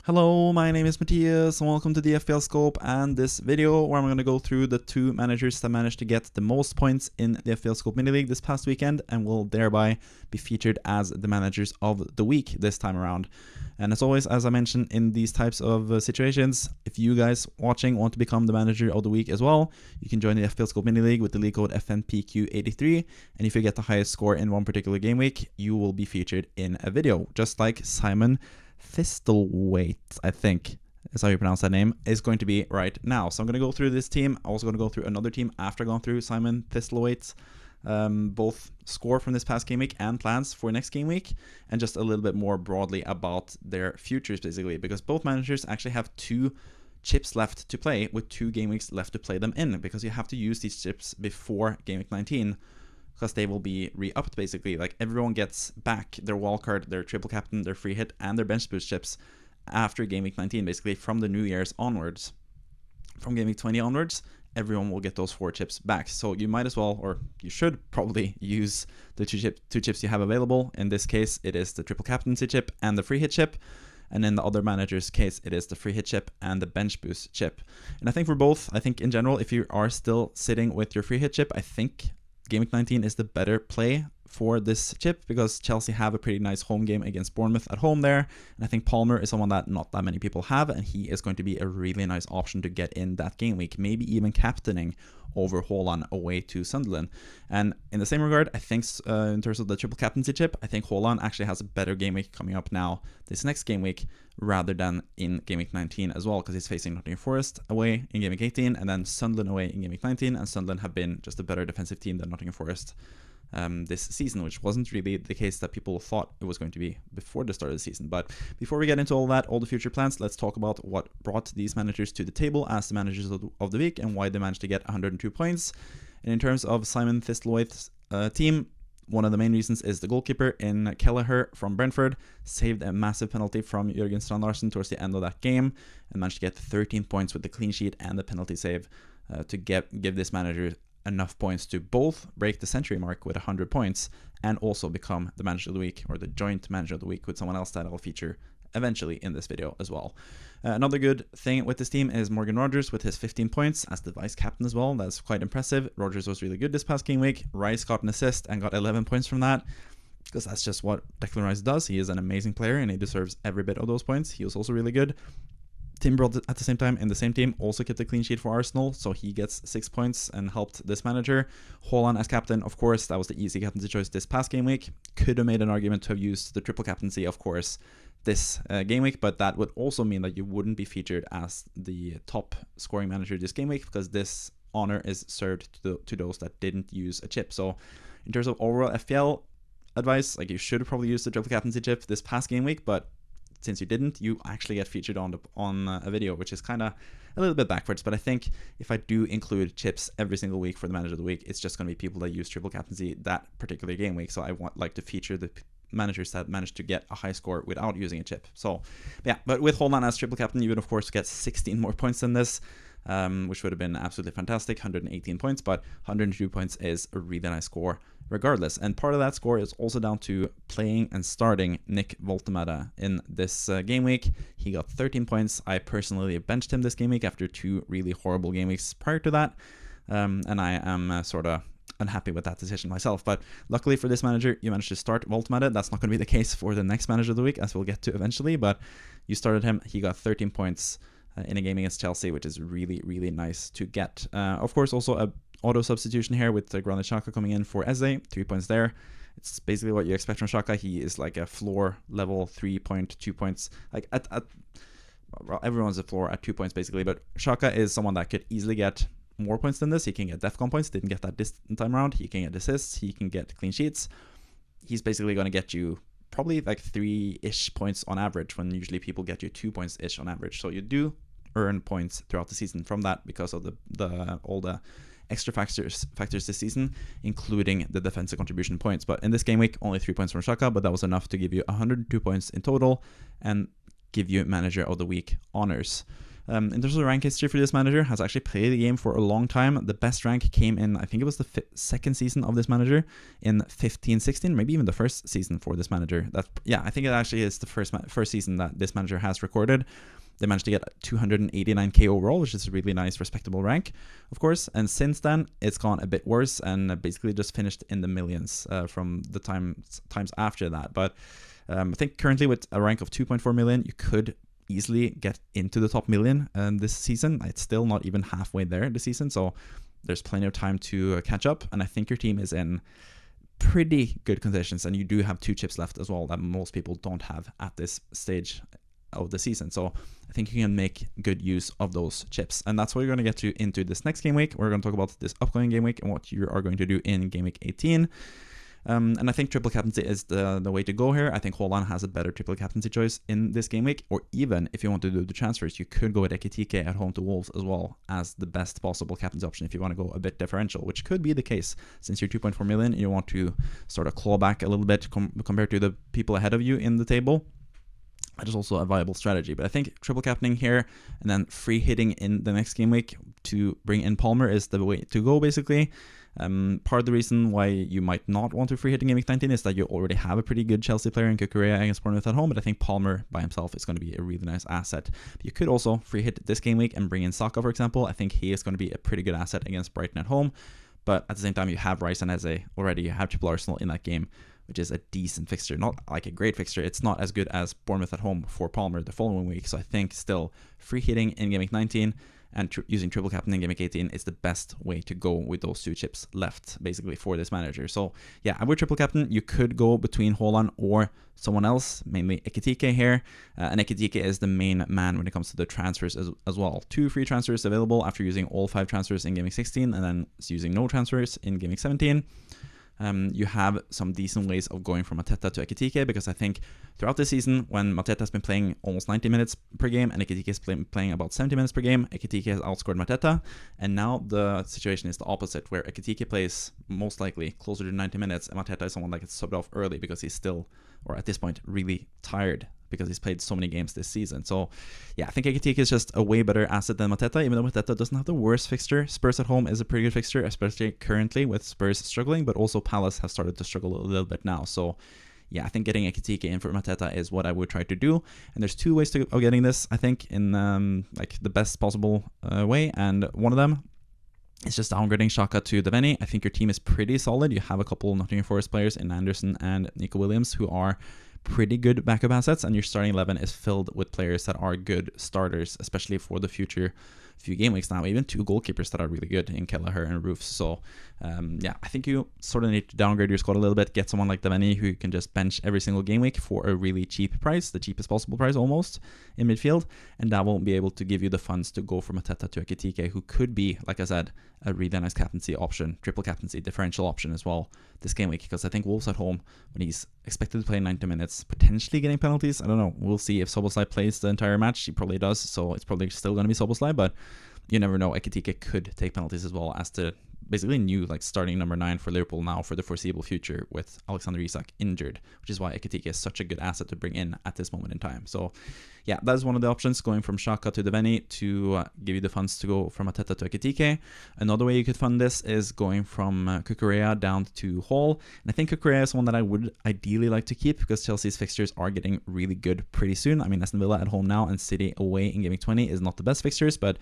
Hello, my name is Matthias and welcome to the FPL Scope and this video where I'm going to go through the two managers that managed to get the most points in the FPL Scope mini league this past weekend and will thereby be featured as the managers of the week this time around. And as always, as I mentioned in these types of situations, if you guys watching want to become the manager of the week as well, you can join the FPL Scope mini league with the league code FNPQ83, and if you get the highest score in one particular game week, you will be featured in a video, just like Simon Thistlethwaite, I think is how you pronounce that name, is going to be right now. So I'm going to go through this team. I'm also going to go through another team after going through Simon Thistlethwaite's both score from this past game week and plans for next game week, and just a little bit more broadly about their futures basically, because both managers actually have two chips left to play with 2 game weeks left to play them in, because you have to use these chips before game week 19 because they will be re-upped basically. Like, everyone gets back their wildcard, their triple captain, their free hit, and their bench boost chips after game week 19 basically, from the New Year's onwards. From game week 20 onwards, everyone will get those 4 chips back. So you might as well, or you should probably, use the two chips you have available. In this case, it is the triple captaincy chip and the free hit chip. And in the other manager's case, it is the free hit chip and the bench boost chip. And I think for both, I think in general, if you are still sitting with your free hit chip, I think Game Week 19 is the better play for this chip, because Chelsea have a pretty nice home game against Bournemouth at home there, and I think Palmer is someone that not that many people have, and he is going to be a really nice option to get in that game week, maybe even captaining over Haaland away to Sunderland. And in the same regard, I think in terms of the triple captaincy chip, I think Haaland actually has a better game week coming up now this next game week rather than in game week 19 as well, because he's facing Nottingham Forest away in game week 18 and then Sunderland away in game week 19, and Sunderland have been just a better defensive team than Nottingham Forest this season, which wasn't really the case that people thought it was going to be before the start of the season. But before we get into all that, all the future plans, let's talk about what brought these managers to the table as the managers of the week and why they managed to get 102 points. And in terms of Simon Thistlethwaite's team, one of the main reasons is the goalkeeper in Kelleher from Brentford saved a massive penalty from Jørgen Strand Larsen towards the end of that game and managed to get 13 points with the clean sheet and the penalty save to give this manager enough points to both break the century mark with 100 points and also become the manager of the week, or the joint manager of the week with someone else that I'll feature eventually in this video as well. Another good thing with this team is Morgan Rogers with his 15 points as the vice captain as well. That's quite impressive. Rogers was really good this past game week. Rice got an assist and got 11 points from that, because that's just what Declan Rice does. He is an amazing player and he deserves every bit of those points. He was also really good. Timber at the same time in the same team also kept a clean sheet for Arsenal, so he gets 6 points and helped this manager. Haaland as captain, of course, that was the easy captaincy choice this past game week. Could have made an argument to have used the triple captaincy, of course, this game week, but that would also mean that you wouldn't be featured as the top scoring manager this game week, because this honor is served to those that didn't use a chip. So in terms of overall FPL advice, like, you should probably use the triple captaincy chip this past game week, but since you didn't, you actually get featured on a video, which is kind of a little bit backwards. But I think if I do include chips every single week for the manager of the week, it's just going to be people that use triple captaincy that particular game week. So I like to feature the managers that managed to get a high score without using a chip. So yeah, but with Haaland as triple captain, you would of course get 16 more points than this, which would have been absolutely fantastic, 118 points, but 102 points is a really nice score regardless. And part of that score is also down to playing and starting Nick Woltemade in this game week. He got 13 points. I personally benched him this game week after 2 really horrible game weeks prior to that, and I am sort of unhappy with that decision myself. But luckily for this manager, you managed to start Woltemade. That's not going to be the case for the next manager of the week, as we'll get to eventually, but you started him. He got 13 points in a game against Chelsea, which is really, really nice to get. Of course, also a auto substitution here with Granit Xhaka coming in for Eze, 3 points there. It's basically what you expect from Xhaka. He is like a floor level 3.2 points. Like well, everyone's a floor at 2 points basically, but Xhaka is someone that could easily get more points than this. He can get DEFCON points, didn't get that this time around. He can get assists, he can get clean sheets. He's basically going to get you probably like 3-ish points on average, when usually people get you 2 points-ish on average. So you do earn points throughout the season from that, because of all the extra factors this season, including the defensive contribution points. But in this game week, only 3 points from Xhaka, but that was enough to give you 102 points in total and give you manager of the week honors. In terms of rank history for this manager, has actually played the game for a long time. The best rank came in, I think it was the second season of this manager in 15-16, maybe even the first season for this manager. I think it actually is the first season that this manager has recorded. They managed to get 289k overall, which is a really nice, respectable rank, of course. And since then, it's gone a bit worse and basically just finished in the millions from the times after that. But I think currently with a rank of 2.4 million, you could easily get into the top million this season. It's still not even halfway there this season, so there's plenty of time to catch up. And I think your team is in pretty good conditions, and you do have 2 chips left as well that most people don't have at this stage of the season. So I think you can make good use of those chips, and that's what we're going to get into this next game week. We're going to talk about this upcoming game week and what you are going to do in game week 18. And I think triple captaincy is the way to go here. I think Haaland has a better triple captaincy choice in this game week, or even if you want to do the transfers, you could go with Ekitike at home to Wolves as well as the best possible captaincy option if you want to go a bit differential, which could be the case since you're 2.4 million and you want to sort of claw back a little bit compared to the people ahead of you in the table. That is also a viable strategy. But I think triple captaining here and then free hitting in the next game week to bring in Palmer is the way to go, basically. Part of the reason why you might not want to free hit in game week 19 is that you already have a pretty good Chelsea player in Cucurella against Bournemouth at home, but I think Palmer by himself is going to be a really nice asset. But you could also free hit this game week and bring in Saka, for example. I think he is going to be a pretty good asset against Brighton at home, but at the same time you have Rice and Eze already. You have triple Arsenal in that game, which is a decent fixture, not like a great fixture. It's not as good as Bournemouth at home for Palmer the following week, so I think still free hitting in game week 19 and using triple captain in game week 18 is the best way to go with those 2 chips left, basically, for this manager. So yeah, I would triple captain. You could go between Haaland or someone else, mainly Ekitike here, and Ekitike is the main man when it comes to the transfers as well. 2 free transfers available after using all 5 transfers in game week 16 and then using no transfers in game week 17. You have some decent ways of going from Mateta to Ekitike, because I think throughout the season, when Mateta has been playing almost 90 minutes per game and Ekitike is playing about 70 minutes per game, Ekitike has outscored Mateta, and now the situation is the opposite, where Ekitike plays most likely closer to 90 minutes and Mateta is someone that gets subbed off early because he's still, or at this point, really tired because he's played so many games this season. So yeah, I think Ekitike is just a way better asset than Mateta, even though Mateta doesn't have the worst fixture. Spurs at home is a pretty good fixture, especially currently with Spurs struggling, but also Palace have started to struggle a little bit now. So yeah, I think getting Ekitike in for Mateta is what I would try to do. And there's 2 ways of getting this, I think, in like the best possible way. And one of them is just downgrading Xhaka to Devaney. I think your team is pretty solid. You have a couple Nottingham Forest players in Anderson and Nico Williams who are pretty good backup assets, and your starting 11 is filled with players that are good starters, especially for the future few game weeks now. Even 2 goalkeepers that are really good in Kelleher and Roofs. So yeah, I think you sort of need to downgrade your squad a little bit, get someone like Devaney who can just bench every single game week for a really cheap price, the cheapest possible price almost in midfield, and that won't be able to give you the funds to go from Mateta to Ekitike, who could be, like I said, a really nice captaincy option, triple captaincy differential option as well this game week, because I think Wolves at home, when he's expected to play 90 minutes, potentially getting penalties, I don't know, we'll see if Szoboszlai plays the entire match. He probably does, so it's probably still going to be Szoboszlai, but you never know. Ekitike could take penalties as well as the basically new starting number 9 for Liverpool now for the foreseeable future with Alexander Isak injured, which is why Ekitike is such a good asset to bring in at this moment in time. So yeah, that is one of the options, going from Xhaka to Devaney to give you the funds to go from Mateta to Ekitike. Another way you could fund this is going from Cucurella down to Hall, and I think Cucurella is one that I would ideally like to keep because Chelsea's fixtures are getting really good pretty soon. I mean, Aston Villa at home now and City away in game week 20 is not the best fixtures, but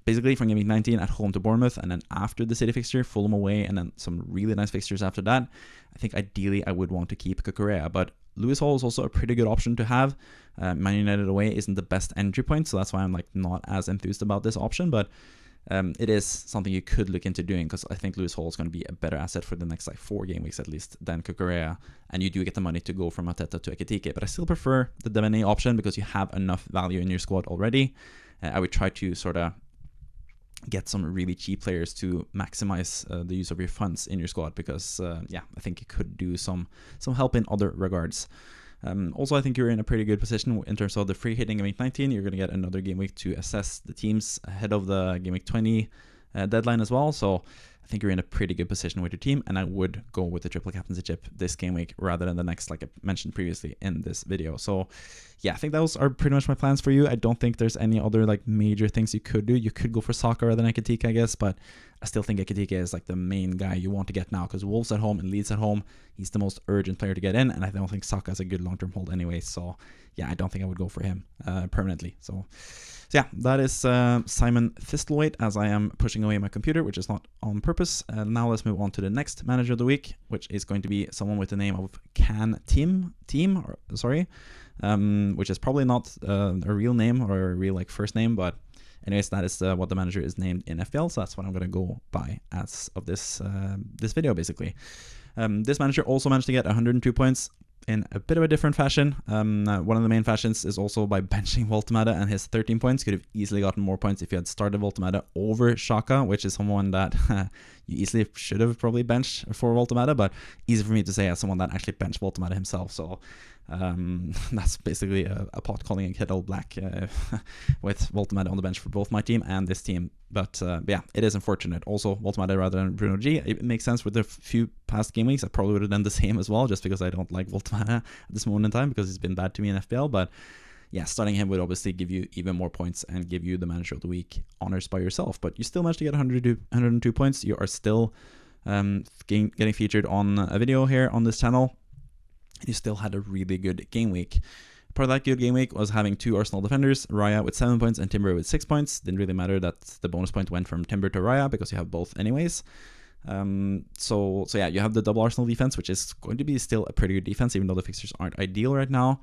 basically from game week 19 at home to Bournemouth, and then after the City fixture, Fulham away, and then some really nice fixtures after that, I think ideally I would want to keep Cucurella. But Lewis Hall is also a pretty good option to have. Man United away isn't the best entry point, so that's why I'm not as enthused about this option, but it is something you could look into doing, because I think Lewis Hall is going to be a better asset for the next 4 game weeks at least than Cucurella, and you do get the money to go from Mateta to Ekitike. But I still prefer the Devaney option because you have enough value in your squad already. I would try to sort of get some really cheap players to maximize the use of your funds in your squad, because yeah, I think it could do some help in other regards. Also, I think you're in a pretty good position in terms of the free hitting game week 19. You're going to get another game week to assess the teams ahead of the game week 20 deadline as well. So I think you're in a pretty good position with your team, and I would go with the triple captaincy chip this game week rather than the next, like I mentioned previously in this video. So yeah, I think those are pretty much my plans for you. I don't think there's any other like major things you could do. You could go for Saka rather than Ekitike, I guess, but I still think Ekitike is like the main guy you want to get now, because Wolves at home and Leeds at home, he's the most urgent player to get in, and I don't think Saka is a good long-term hold anyway. So yeah, I don't think I would go for him permanently. So yeah, that is Simon Thistlethwaite, as I am pushing away my computer, which is not on purpose. Now let's move on to the next manager of the week, which is going to be someone with the name of which is probably not a real name or a real like first name, but anyways, that is what the manager is named in FPL, so that's what I'm going to go by as of this video, basically. This manager also managed to get 102 points in a bit of a different fashion. One of the main fashions is also by benching Voltemade, and his 13 points could have easily gotten more points if you had started Voltemade over Xhaka, which is someone that you easily should have probably benched for Voltemade, but easy for me to say as someone that actually benched Voltemade himself. So that's basically a pot calling a kettle black with Voltemade on the bench for both my team and this team. But yeah, it is unfortunate. Also, Voltemade rather than Bruno G. It makes sense with the few past game weeks. I probably would have done the same as well, just because I don't like Voltemade at this moment in time, because he's been bad to me in FPL. But yeah, starting him would obviously give you even more points and give you the manager of the week honors by yourself. But you still managed to get 102 points. You are still getting featured on a video here on this channel. You still had a really good game week. Part of that good game week was having two Arsenal defenders, Raya with 7 points and Timber with 6 points. Didn't really matter that the bonus point went from Timber to Raya, because you have both anyways. So yeah, you have the double Arsenal defense, which is going to be still a pretty good defense, even though the fixtures aren't ideal right now.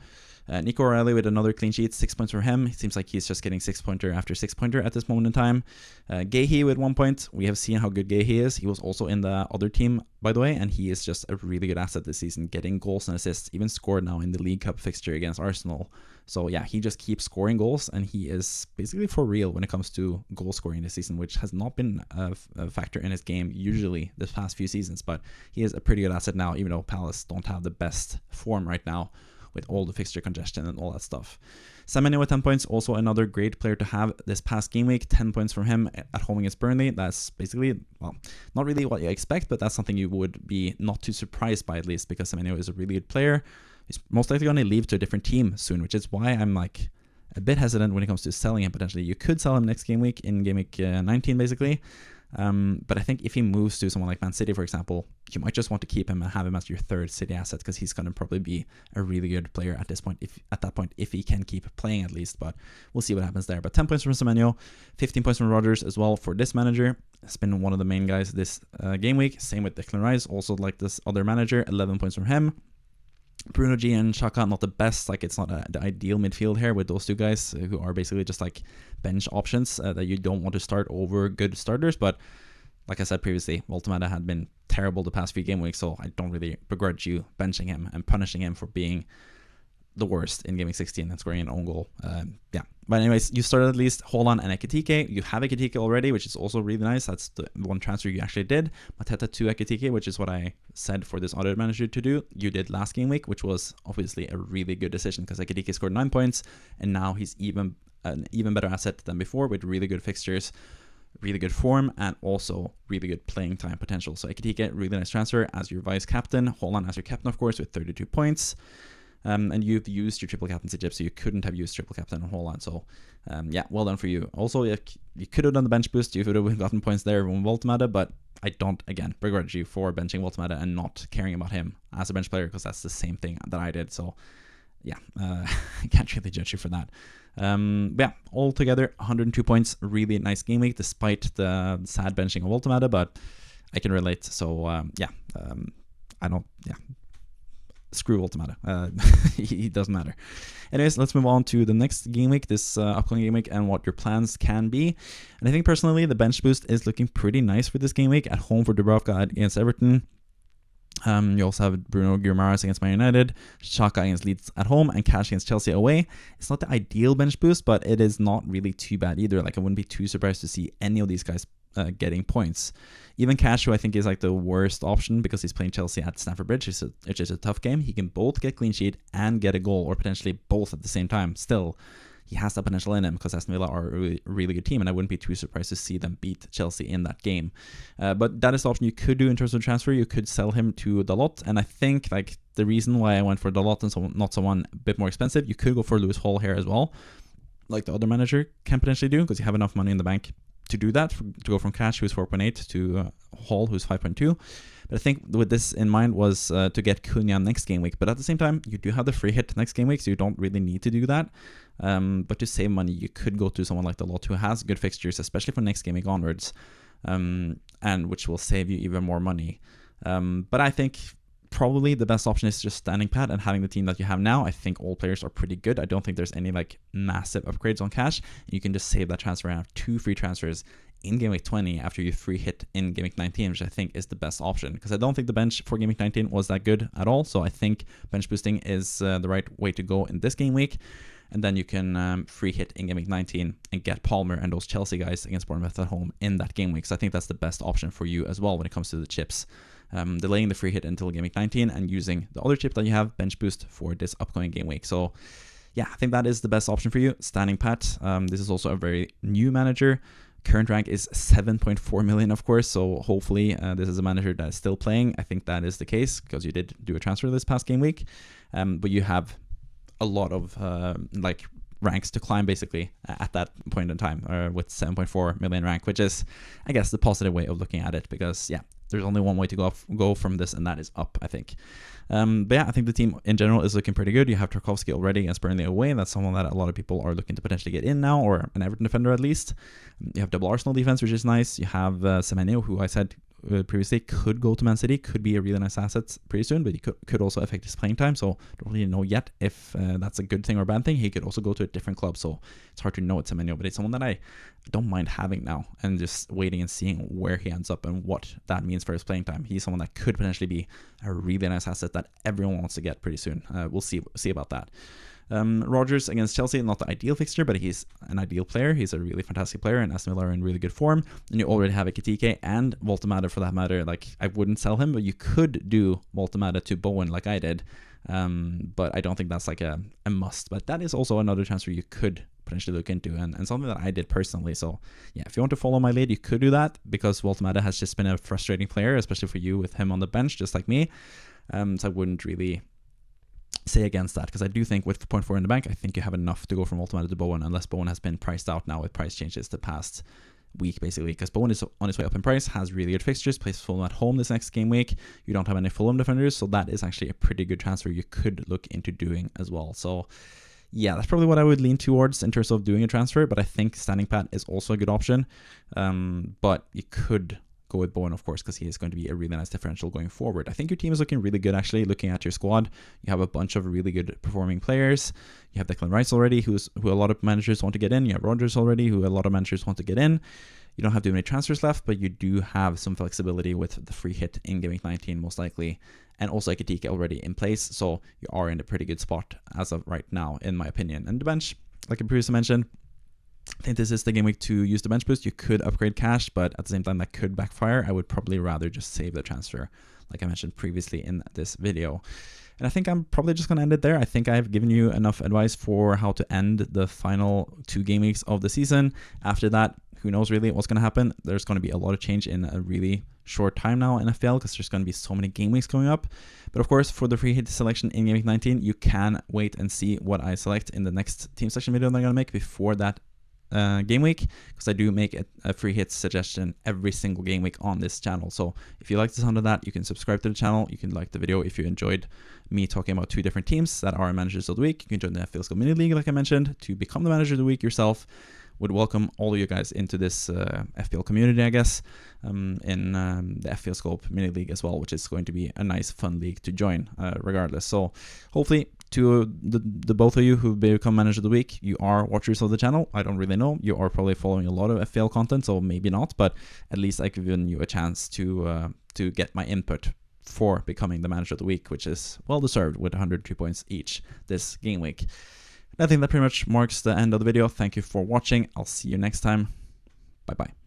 Nico O'Reilly with another clean sheet, 6 points for him. It seems like he's just getting 6-pointer after 6-pointer at this moment in time. Gehi with 1 point. We have seen how good Gehi is. He was also in the other team, by the way, and he is just a really good asset this season, getting goals and assists, even scored now in the League Cup fixture against Arsenal. So yeah, he just keeps scoring goals, and he is basically for real when it comes to goal scoring this season, which has not been a factor in his game usually this past few seasons. But he is a pretty good asset now, even though Palace don't have the best form right now with all the fixture congestion and all that stuff. Semenyo with 10 points, also another great player to have this past game week. 10 points from him at home against Burnley. That's basically, well, not really what you expect, but that's something you would be not too surprised by, at least, because Semenyo is a really good player. He's most likely going to leave to a different team soon, which is why I'm like a bit hesitant when it comes to selling him potentially. You could sell him next game week, in game week 19 basically. But I think if he moves to someone like Man City, for example, you might just want to keep him and have him as your third City asset, because he's going to probably be a really good player at this point, if he can keep playing at least. But we'll see what happens there. But 10 points from Semenyo, 15 points from Rodgers as well for this manager. It's been one of the main guys this game week. Same with Declan Rice, also like this other manager, 11 points from him. Bruno G and Xhaka, not the best. Like, it's not the ideal midfield here with those two guys who are basically just like bench options that you don't want to start over good starters. But like I said previously, Voltemade had been terrible the past few game weeks, so I don't really begrudge you benching him and punishing him for being the worst in Game Week 16 and scoring an own goal. Yeah. But anyways, you started at least Haaland and Ekitike. You have Ekitike already, which is also really nice. That's the one transfer you actually did. Mateta to Ekitike, which is what I said for this auto manager to do. You did last game week, which was obviously a really good decision, because Ekitike scored 9 points, and now he's an even better asset than before, with really good fixtures, really good form, and also really good playing time potential. So Ekitike, really nice transfer as your vice captain. Haaland as your captain, of course, with 32 points. And you've used your triple captaincy chip, so you couldn't have used triple captain on Haaland. So yeah, well done for you. Also, if you could have done the bench boost, you would have gotten points there from Voltemade, but I don't, again, begrudge you for benching Voltemade and not caring about him as a bench player, because that's the same thing that I did. So yeah, I can't really judge you for that. But yeah, altogether 102 points. Really nice game week, despite the sad benching of Voltemade, but I can relate. So I don't, yeah. Screw Voltemade. He doesn't matter. Anyways, let's move on to the next game week, this upcoming game week, and what your plans can be. And I think personally, the bench boost is looking pretty nice for this game week. At home for Dubravka against Everton. You also have Bruno Guimaraes against Man United, Xhaka against Leeds at home, and Cash against Chelsea away. It's not the ideal bench boost, but it is not really too bad either. Like, I wouldn't be too surprised to see any of these guys getting points. Even Cash, who I think is like the worst option because he's playing Chelsea at Stamford Bridge, which is a tough game. He can both get clean sheet and get a goal, or potentially both at the same time. Still, he has that potential in him because Aston Villa are a really good team, and I wouldn't be too surprised to see them beat Chelsea in that game. But that is the option you could do in terms of transfer. You could sell him to Dalot, and I think like the reason why I went for Dalot and not someone a bit more expensive, you could go for Lewis Hall here as well, like the other manager can potentially do, because you have enough money in the bank to do that, to go from Cash, who's 4.8, to Hall, who's 5.2. But I think with this in mind was to get Cunha next game week. But at the same time, you do have the free hit next game week, so you don't really need to do that. But to save money, you could go to someone like Dalot, who has good fixtures, especially for next game week onwards, and which will save you even more money. But I think probably the best option is just standing pat and having the team that you have now. I think all players are pretty good. I don't think there's any like massive upgrades on Cash. You can just save that transfer and have 2 free transfers in game week 20 after you free hit in game week 19, which I think is the best option, because I don't think the bench for game week 19 was that good at all. So I think bench boosting is the right way to go in this game week. And then you can free hit in game week 19 and get Palmer and those Chelsea guys against Bournemouth at home in that game week. So I think that's the best option for you as well when it comes to the chips. Delaying the free hit until game week 19 and using the other chip that you have, bench boost, for this upcoming game week. So yeah, I think that is the best option for you, standing pat. This is also a very new manager. Current rank is 7.4 million, of course, so hopefully this is a manager that is still playing. I think that is the case because you did do a transfer this past game week, but you have a lot of like ranks to climb basically at that point in time, with 7.4 million rank, which is, I guess, the positive way of looking at it, because yeah, there's only one way to go from this, and that is up, I think. But yeah, I think the team in general is looking pretty good. You have Tarkowski already against Burnley away. That's someone that a lot of people are looking to potentially get in now, or an Everton defender at least. You have double Arsenal defense, which is nice. You have Semenyo, who I said previously could go to Man City, could be a really nice asset pretty soon, but he could also affect his playing time, so don't really know yet if that's a good thing or a bad thing. He could also go to a different club, so it's hard to know with Semenyo, but it's someone that I don't mind having now and just waiting and seeing where he ends up and what that means for his playing time. He's someone that could potentially be a really nice asset that everyone wants to get pretty soon. We'll see about that. Rodgers against Chelsea, not the ideal fixture, but he's an ideal player. He's a really fantastic player, and Aston Villa are in really good form. And you already have a Kitike and Voltemade for that matter. Like, I wouldn't sell him, but you could do Voltemade to Bowen like I did. But I don't think that's like a must. But that is also another transfer you could potentially look into, and something that I did personally. So yeah, if you want to follow my lead, you could do that, because Voltemade has just been a frustrating player, especially for you with him on the bench, just like me. So I wouldn't really say against that, because I do think with 0.4 in the bank, I think you have enough to go from Voltemade to Bowen, unless Bowen has been priced out now with price changes the past week, basically, because Bowen is on his way up in price, has really good fixtures, plays Fulham at home this next game week. You don't have any Fulham defenders, so that is actually a pretty good transfer you could look into doing as well. So yeah, that's probably what I would lean towards in terms of doing a transfer, but I think standing pat is also a good option. But you could go with Bowen, of course, because he is going to be a really nice differential going forward. I think your team is looking really good, actually, looking at your squad. You have a bunch of really good performing players. You have Declan Rice already, who a lot of managers want to get in. You have Rodgers already, who a lot of managers want to get in. You don't have too many transfers left, but you do have some flexibility with the free hit in Game Week 19, most likely. And also Ekitike already in place, so you are in a pretty good spot as of right now, in my opinion. And the bench, like I previously mentioned, I think this is the game week to use the bench boost. You could upgrade Cash, but at the same time that could backfire. I would probably rather just save the transfer, like I mentioned previously in this video. And I think I'm probably just going to end it there. I think I've given you enough advice for how to end the final 2 game weeks of the season. After that, who knows really what's going to happen. There's going to be a lot of change in a really short time now in FPL, because there's going to be so many game weeks coming up. But of course, for the free hit selection in Game Week 19, you can wait and see what I select in the next team selection video that I'm going to make before that game week, because I do make a free hit suggestion every single game week on this channel. So if you like the sound of that, you can subscribe to the channel. You can like the video if you enjoyed me talking about 2 different teams that are managers of the week. You can join the FPL Scope Mini League, like I mentioned, to become the manager of the week yourself. Would welcome all of you guys into this FPL community, I guess, in the FPL Scope Mini League as well, which is going to be a nice, fun league to join, regardless. So hopefully, to the both of you who become manager of the week, you are watchers of the channel. I don't really know. You are probably following a lot of FPL content, so maybe not, but at least I've given you a chance to get my input for becoming the manager of the week, which is well deserved with 102 points each this game week. I think that pretty much marks the end of the video. Thank you for watching. I'll see you next time. Bye bye.